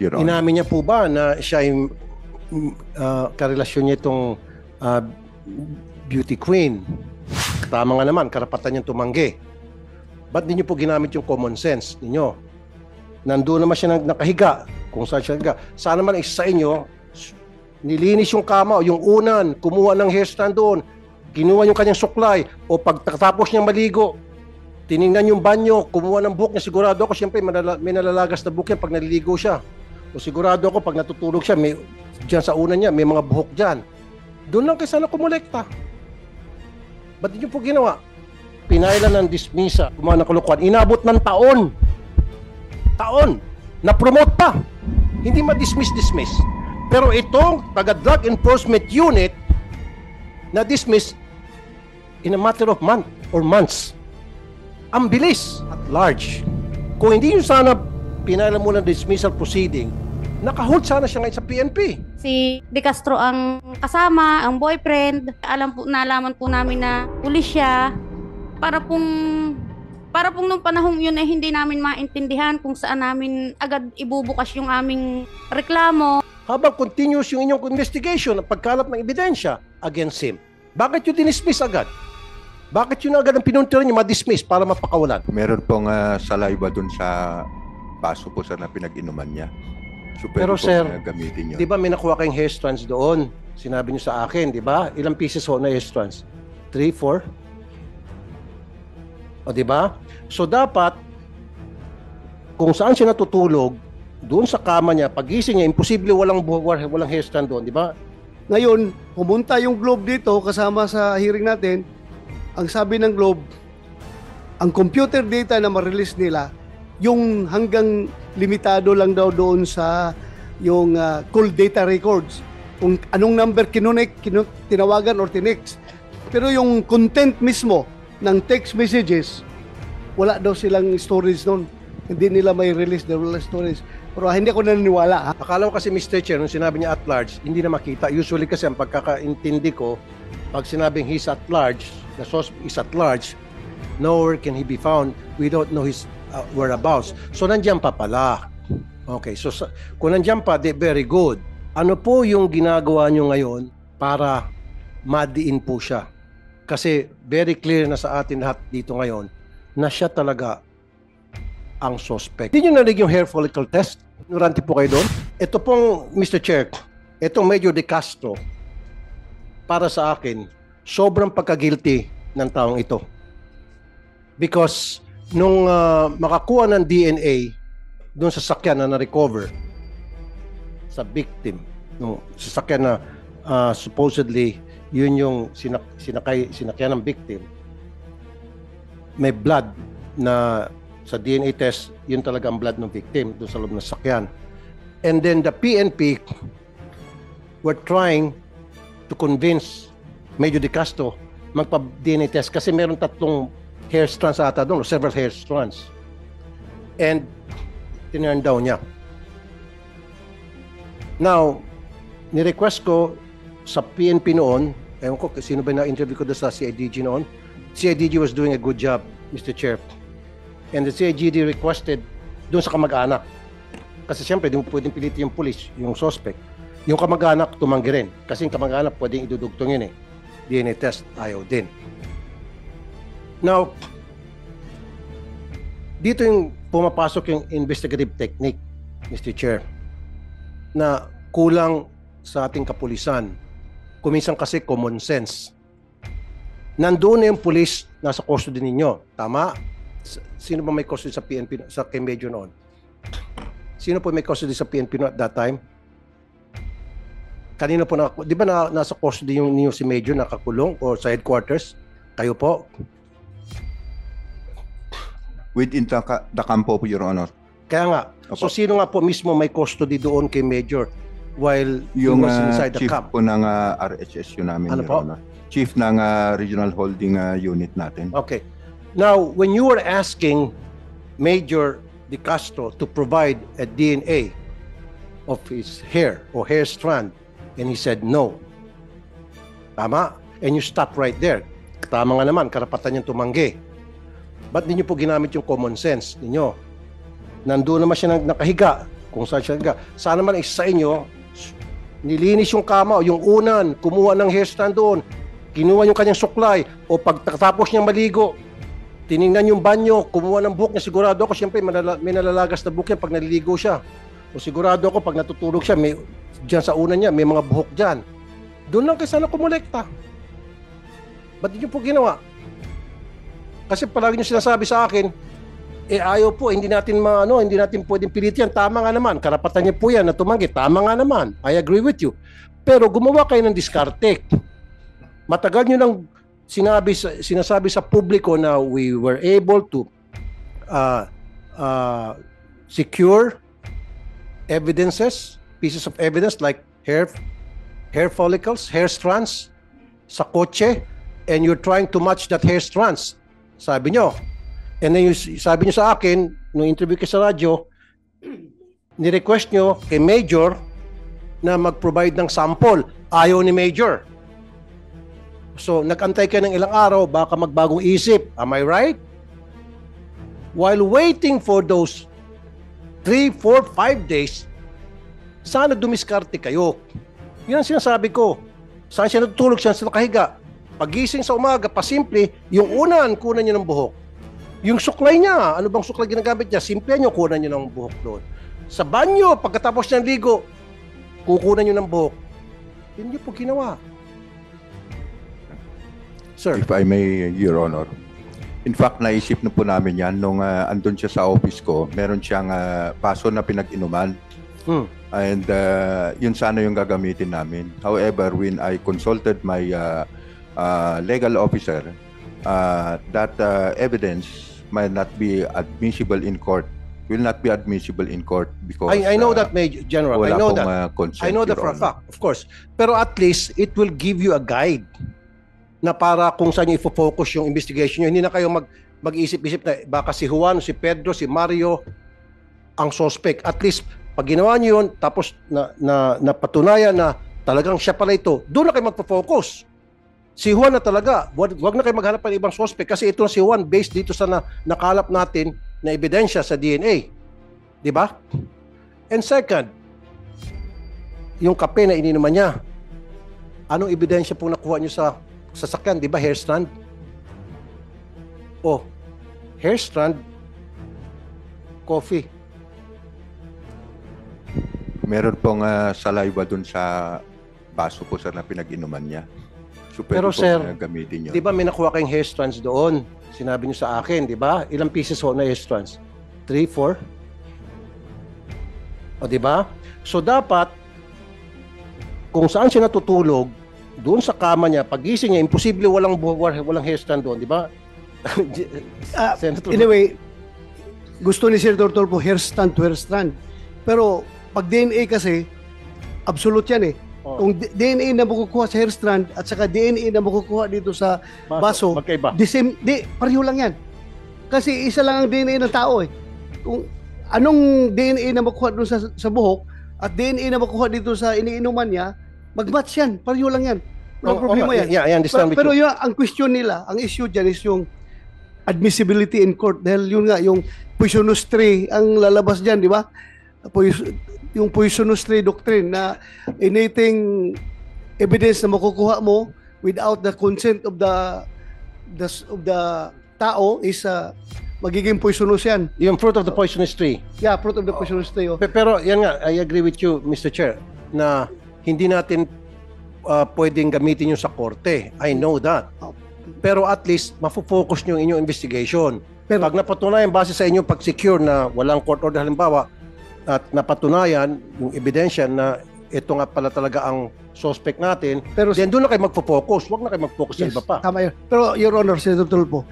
Your Honor. Inamin niya po ba na siya ay karelasyon niya itong beauty queen? Tama nga naman, karapatan niyang tumanggi. Ba't di niyo po ginamit yung common sense ninyo? Nandoon naman siya nakahiga, kung saan siya nakahiga. Sana naman isa sa inyo, nilinis yung kama o yung unan, kumuha ng hairstand doon, kinuha yung kanyang suklay, o pagtatapos niyang maligo, tiningnan yung banyo, kumuha ng buhok niya. Sigurado ako, siyempre, may nalalagas na buhok yan pag naliligo siya. O sigurado ako, pag natutulog siya, dyan sa unan niya, may mga buhok dyan. Doon lang kayo sana kumulekta. Ba't niyo po ginawa? Pinailan ng dismisa, gumawa ng kalokohan. Inabot ng taon. Taon. Na-promote pa. Hindi ma-dismiss. Pero itong taga-Drug Enforcement Unit na-dismiss in a matter of month or months. Ang bilis at large. Kung hindi yun sana pinailan muna ng dismissal proceeding, nakahold sana siya ngayon sa PNP. Si De Castro ang kasama, ang boyfriend. Nalaman po namin na pulis siya. Para pong nung panahong yun ay hindi namin maintindihan kung saan namin agad ibubukas yung aming reklamo. Habang continuous yung inyong investigation at pagkalap ng ebidensya against him, bakit yung dinismiss agad? Bakit yun agad ang pinuntiran nyo ma-dismiss para mapakawalan? Meron pong saliva dun sa baso po sir na pinag-inuman niya. So, pero po sir, gamitin yun. di ba may nakuha kayong hair strands doon? Sinabi nyo sa akin, di ba? Ilang pieces ho na hair strands? 3, 4? O di ba? So dapat, kung saan siya natutulog, doon sa kama niya, pagising niya, imposible walang hair strand doon, di ba? Ngayon, pumunta yung Globe dito kasama sa hearing natin. Ang sabi ng Globe, ang computer data na ma-release nila, yung hanggang limitado lang daw doon sa yung call data records. Kung anong number tinawagan or tinext. Pero yung content mismo ng text messages, wala daw silang storage noon. Hindi nila may release the storage. Pero hindi ako naniniwala. Akala ko kasi Mr. Chair, nung sinabi niya at large, hindi na makita. Usually kasi ang pagkakaintindi ko, pag sinabing he's at large, the suspect is at large, nowhere can he be found. We don't know his whereabouts. So nandiyan pa pala. Okay, so kung nandiyan pa, very good. Ano po yung ginagawa nyo ngayon para madiin po siya? Kasi very clear na sa atin lahat dito ngayon na siya talaga ang suspect. Hindi nyo narinig yung hair follicle test? Ignorante po kayo doon? Ito pong, Mr. Chair, itong Major De Castro, para sa akin, sobrang pagka-guilty ng taong ito. Because nung makakuha ng DNA doon sa sakyan na na-recover sa victim, nung sasakyan na supposedly yun yung sinakyan ng victim, may blood na sa DNA test, yun talaga ang blood ng victim doon sa loob ng sakyan. And then the PNP were trying to convince Major De Castro magpa-DNA test kasi meron tatlong hair strands ata doon, o several hair strands. And tinurn down niya. Now, ni-request ko sa PNP noon, ewan ko sino ba na-interview ko doon sa CIDG noon. CIDG was doing a good job, Mr. Chair. And the CIDG requested doon sa kamag-anak. Kasi siyempre, di mo pwedeng pilitin yung police, yung suspect. Yung kamag-anak, tumanggi rin. Kasi yung kamag-anak, pwedeng idudugtong yun eh. DNA test, ayaw din. Now, dito yung pumapasok yung investigative technique, Mr. Chair, na kulang sa ating kapulisan. Kuminsan kasi common sense. Nandoon na yung police nasa custody ninyo. Tama? Sino ba may custody sa PNP, sa kay Major noon? Sino po may custody sa PNP noon at that time? Kanina po, di ba nasa custody yung ninyo si Major nakakulong o sa headquarters? Kayo po? Within the campo po, Your Honor. Kaya nga. Opo. So sino nga po mismo may custody doon kay Major while Yung he was inside the chief camp? po ng RHSU namin, Ano Your po? Honor. Chief ng Regional Holding Unit natin. Okay. Now, when you were asking Major De Castro to provide a DNA of his hair or hair strand, and he said no. Tama? And you stop right there. Tama nga naman, karapatan niyang tumanggi. Ba't di niyo po ginamit yung common sense ninyo? Nandoon naman siya nakahiga, kung saan siya nagka. Sana man isa sa inyo, nilinis yung kama o yung unan, kumuha ng hair strand doon, kinuha yung kanyang suklay, o pagkatapos niya maligo, tiningnan yung banyo, kumuha ng buhok niya, sigurado ako, siyempre may nalalagas na buhok yan pag naliligo siya. O sigurado ako, pag natutulog siya, dyan sa unan niya, may mga buhok dyan. Doon lang kayo sana kumulekta. Ba't niyo po ginawa? Kasi palagi niyo sinasabi sa akin, ayaw po, hindi natin pwedeng pilit yan. Tama nga naman, karapatan niyo po yan na tumanggi. Tama nga naman, I agree with you. Pero gumawa kayo ng diskarte. Matagal niyo nang sinasabi sa publiko na we were able to secure evidences, pieces of evidence like hair follicles, hair strands sa kotse, and you're trying to match that hair strands. Sabi nyo. And then sabi nyo sa akin, nung interview kayo sa radyo, ni-request nyo kay Major na mag-provide ng sample. Ayaw ni Major. So, nag-antay kayo ng ilang araw, baka magbagong isip. Am I right? While waiting for those 3, 4, 5 days, sana dumiskarte kayo. Yan ang sinasabi ko. Saan siya natutulog, siya nakahiga. Pagising sa umaga, pasimple, yung unan, kunan niyo ng buhok. Yung suklay niya, ano bang suklay ginagamit niya? Simple niyo, kunan niyo ng buhok doon. Sa banyo, pagkatapos niyang ligo, kukunan niyo ng buhok. Hindi po ginawa. Sir. If I may, Your Honor. In fact, naisip na po namin yan nung andun siya sa office ko. Meron siyang paso na pinag-inuman. And yun sana yung gagamitin namin. However, when I consulted my legal officer, that evidence might not be admissible in court. Will not be admissible in court because I know that, Major General. I know that. Consent, I know that Your for a Honor. fact, of course. Pero at least, it will give you a guide na para kung saan nyo i-focus yung investigation nyo. Hindi na kayo mag-isip-isip na baka si Juan, si Pedro, si Mario ang suspect. At least, pag ginawa nyo yun, tapos napatunayan na talagang siya pala ito, doon na kayo magpo-focus. Si Juan na talaga, wag na kayo maghanap ng ibang suspect kasi ito na si Juan based dito sa nakalap natin na ebidensya sa DNA. Di ba? And second, yung kape na ininuman niya, anong ebidensya pong nakuha niyo sa sasakyan? Di ba hair strand? Oh, hair strand, coffee. Meron pong saliva dun sa baso po sir na pinag-inuman niya. So, Pero pwede sir, po gamitin yun. di ba may nakuha kayong hair strands doon? Sinabi niyo sa akin, di ba? Ilang pieces ho na hair strands? 3, 4? O di ba? So dapat, kung saan siya natutulog, doon sa kama niya, pagising niya, imposible walang hair strand doon, di ba? Senator. Anyway, gusto ni Senator Tulfo hair strand to hair strand. Pero pag DNA kasi, absolute yan eh. Oh. Kung DNA na makukuha sa hair strand at saka DNA na makukuha dito sa baso, magkaiba. pareho lang yan. Kasi isa lang ang DNA ng tao eh. Kung anong DNA na makukuha doon sa buhok at DNA na makukuha dito sa iniinuman niya, mag-match yan. Pareho lang yan. Walang problema yan. Yeah, I understand with Pero you. yun, ang question nila, ang issue dyan is yung admissibility in court. Dahil yun nga, yung poisonous tree ang lalabas dyan, di ba? Yung poisonous tree doctrine na anything evidence na makukuha mo without the consent of the tao is magiging poisonous yan. Yung fruit of the poisonous tree. Yeah, fruit of the poisonous tree. Oh. Pero yan nga, I agree with you, Mr. Chair, na hindi natin pwedeng gamitin yung sa korte. I know that. Pero at least, mafo-focus nyo yung inyong investigation. Pero pag napatunayan base sa inyong pag-secure na walang court order halimbawa, at napatunayan yung ebidensya na ito nga pala talaga ang suspect natin, pero then doon na kayo magfo-focus. Huwag na kayo mag-focus sa iba pa. Tama yun. Pero Your Honor, Senator Tulfo,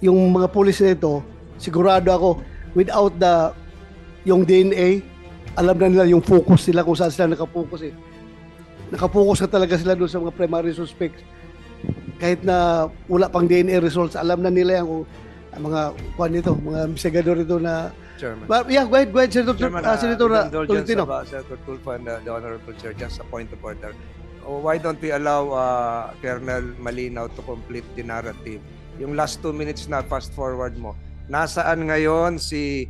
yung mga pulis na ito, sigurado ako, without yung DNA, alam na nila yung focus nila kung saan sila nakapokus eh. Nakapokus na talaga sila doon sa mga primary suspects. Kahit na wala pang DNA results, alam na nila yung mga investigador ito na Chairman. But yeah, go ahead, Senator Chairman, Senator with indulgence Tolentino. of Senator Tulfo and the Honorable Chair, just a point of order. Why don't we allow Colonel Malinaw to complete the narrative? Yung last 2 minutes na fast forward mo. Nasaan ngayon si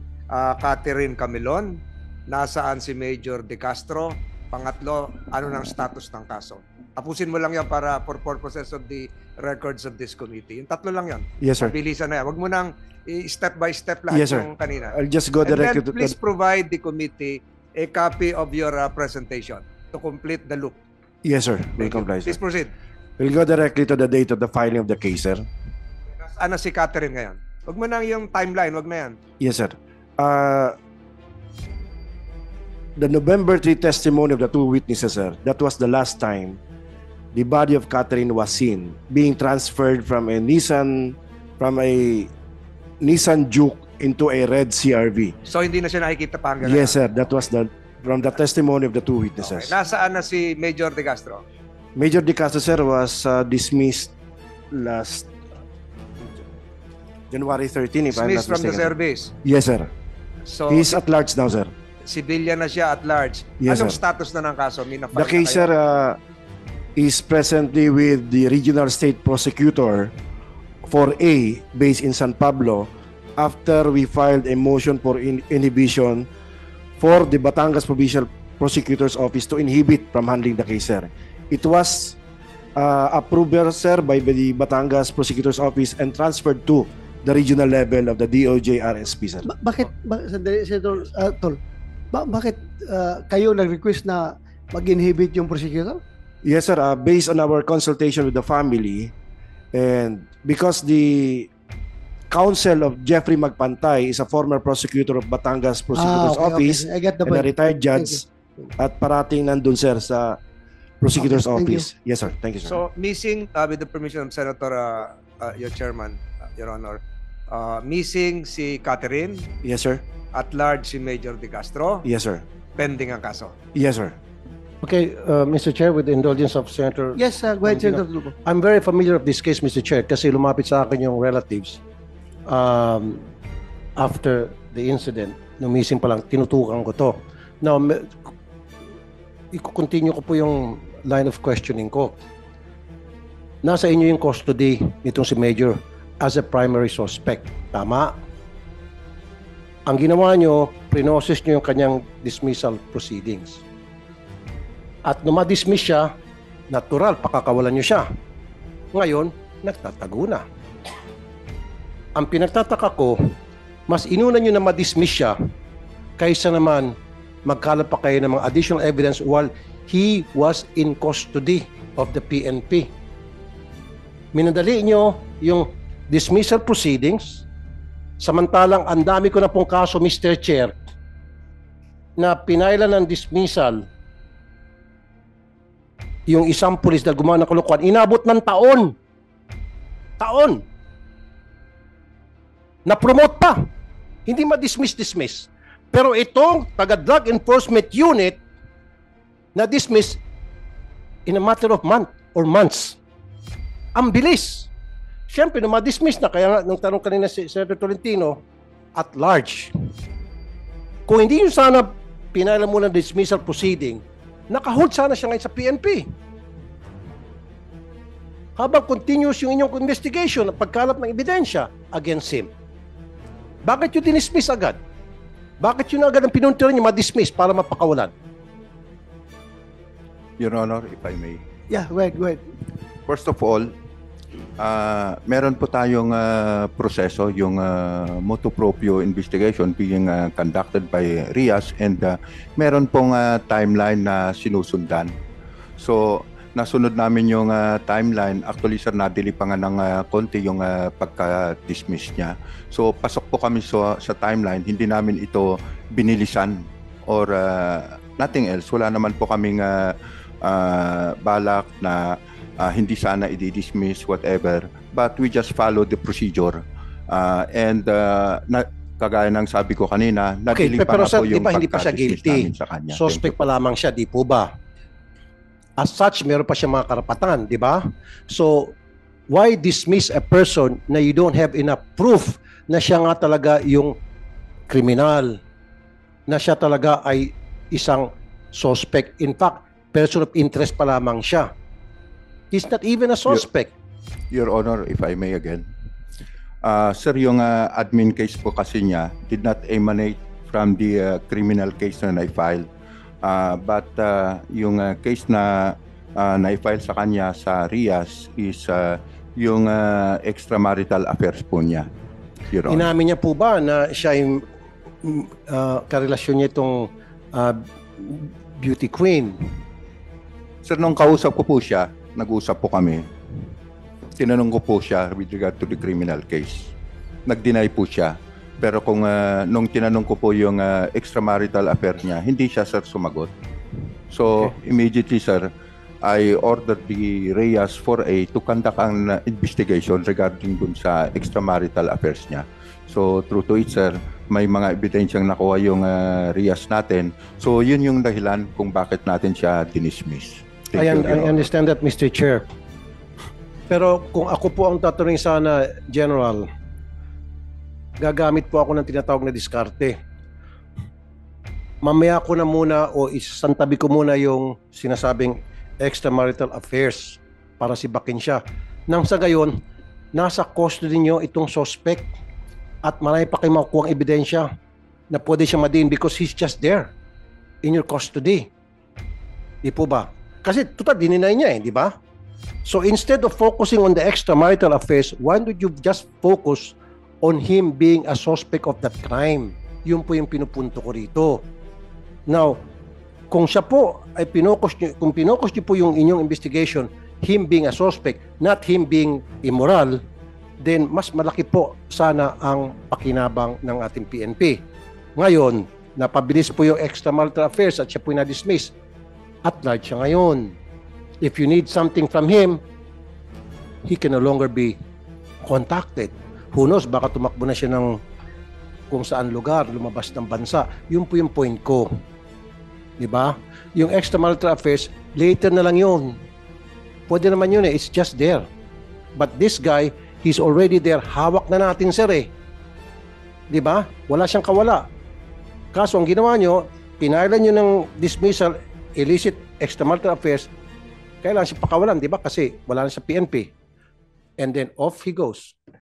Catherine Camilon? nasaan si Major De Castro, pangatlo, ano ng status ng kaso. Tapusin mo lang yan para for purposes of the records of this committee. Yung tatlo lang yan. Yes, sir. Bilisan na yan. Huwag mo nang step by step lahat Yes, sir. yung kanina. I'll just go And then directly to please provide the committee a copy of your presentation to complete the loop. Yes, sir. Will Thank you. comply, sir. Please proceed. We'll go directly to the date of the filing of the case, sir. Nasaan na si Catherine ngayon? Huwag mo nang yung timeline, huwag na yan. Yes, sir. The November 3 testimony of the two witnesses, sir, that was the last time the body of Catherine was seen being transferred from a Nissan Juke into a red CRV. So hindi na siya nakikita pa hanggang Yes, ngayon? sir. That was from the testimony of the two Okay. witnesses. Nasaan na si Major De Castro? Major De Castro, sir, was dismissed last January 13, if I'm not Dismissed from the mistaken. service. Yes, sir. So, He's at large now, sir. civilian na siya at large. Yes, Anong sir. status na ng kaso? The case, sir, is presently with the Regional State Prosecutor for A, based in San Pablo, after we filed a motion for inhibition for the Batangas Provincial Prosecutor's Office to inhibit from handling the case, sir. It was approved, sir, by the Batangas Prosecutor's Office and transferred to the regional level of the DOJ RSP, sir. Sandali, Senator Tol, bakit kayo nag-request na mag-inhibit yung prosecutor? Yes, sir. Based on our consultation with the family, and because the counsel of Jeffrey Magpantay is a former prosecutor of Batangas Prosecutor's Office I get the and a point. retired judge, at parating nandun, sir, sa Prosecutor's Okay, thank you. Office. Yes, sir. Thank you, sir. So, missing, with the permission of Senator, your chairman, Your Honor, missing si Catherine, Yes, sir. at large si Major De Castro, Yes, sir. pending ang kaso. Yes, sir. Okay, Mr. Chair, with the indulgence of Senator, Yes, go ahead, Senator Tulfo. I'm very familiar of this case, Mr. Chair, kasi lumapit sa akin yung relatives after the incident. Nung missing pa lang, tinutukan ko to. Now, i-continue ko po yung line of questioning ko. Nasa inyo yung custody nitong si Major as a primary suspect. Tama? Ang ginawa nyo, prinosis nyo yung kanyang dismissal proceedings. At nung ma-dismiss siya, natural, pakakawalan nyo siya. Ngayon, nagtatago na. Ang pinagtataka ko, mas inuna nyo na ma-dismiss siya kaysa naman magkalap pa kayo ng mga additional evidence while he was in custody of the PNP. Minadali nyo yung dismissal proceedings, samantalang ang dami ko na pong kaso, Mr. Chair, na pinailan ng dismissal yung isang pulis dahil gumawa ng kalokohan, inabot ng taon. Taon. Na-promote pa. Hindi ma-dismiss. Pero itong taga-drug enforcement unit na-dismiss in a matter of months. Ang bilis. Siyempre, na ma-dismiss na, kaya nga, nung tanong kanina si Senator Tolentino, at large. Kung hindi yun sana pinailan mo ng dismissal proceeding, nakahold sana siya ngayon sa PNP. Habang continuous yung inyong investigation at pagkalap ng ebidensya against him. Bakit yung dinismiss agad? Bakit yun agad ang pinuntiran niyo ma-dismiss para mapakawalan? Your Honor, if I may. Yeah, go ahead. First of all, meron po tayong proseso, yung motu proprio investigation being conducted by RIAS, and meron pong timeline na sinusundan. So, nasunod namin yung timeline. Actually, sir, nadili pa nga ng konti yung pagka-dismiss niya. So, pasok po kami sa timeline. Hindi namin ito binilisan or nothing else. Wala naman po kaming balak na hindi sana i-dismiss, whatever. But we just follow the procedure. Kagaya ng sabi ko kanina, Okay, nadili pa pero nga sir, po di yung ba hindi pa siya pagka-dismiss guilty? namin sa kanya. Suspect pa lamang siya, di po ba? As such, meron pa siya mga karapatan, di ba? So, why dismiss a person na you don't have enough proof na siya nga talaga yung kriminal, na siya talaga ay isang suspect. In fact, person of interest pa lamang siya. He's not even a suspect. Your Honor, if I may again. Sir, yung admin case po kasi niya did not emanate from the criminal case na na-file. But yung case na na-file sa kanya sa RIAS is yung extramarital affairs po niya. Your Honor. Inamin niya po ba na siya ay karelasyon niya itong beauty queen? Sir, nung kausap ko po siya, nag-usap po kami, tinanong ko po siya with regard to the criminal case. Nag-deny po siya. Pero kung nung tinanong ko po yung extramarital affair niya, hindi siya, sir, sumagot. So, immediately, sir, I ordered the RIAS 4A to conduct an investigation regarding dun sa extramarital affairs niya. So, true to it, sir, may mga ebidensyang nakuha yung RIAS natin. So, yun yung dahilan kung bakit natin siya dinismiss. I understand that, Mr. Chair. Pero kung ako po ang tatanungin sana, General, gagamit po ako ng tinatawag na diskarte. Mamaya ko na muna o isantabi ko muna yung sinasabing extramarital affairs para sibakin siya. Nang sa gayon, nasa custody niyo itong suspect at marami pa kayong makukuha ang ebidensya na pwede siya madiin because he's just there in your custody. Di po ba? Kasi total, dininay niya di ba? So instead of focusing on the extramarital affairs, why don't you just focus on him being a suspect of that crime? Yun po yung pinupunto ko rito. Now, kung siya po ay kung pinokus niyo po yung inyong investigation, him being a suspect, not him being immoral, then mas malaki po sana ang pakinabang ng ating PNP. Ngayon, napabilis po yung extramarital affairs at siya po na-dismiss. At large siya ngayon. If you need something from him, he can no longer be contacted. Who knows, baka tumakbo na siya ng kung saan lugar, lumabas ng bansa. Yun po yung point ko. Diba? Yung extramarital affairs, later na lang yun. Pwede naman yun it's just there. But this guy, he's already there. Hawak na natin, sir Diba? Wala siyang kawala. Kaso ang ginawa nyo, pinailan nyo ng dismissal, illicit extramarital affairs, kailangan siya pakawalan, diba? Kasi wala na sa PNP. And then off he goes.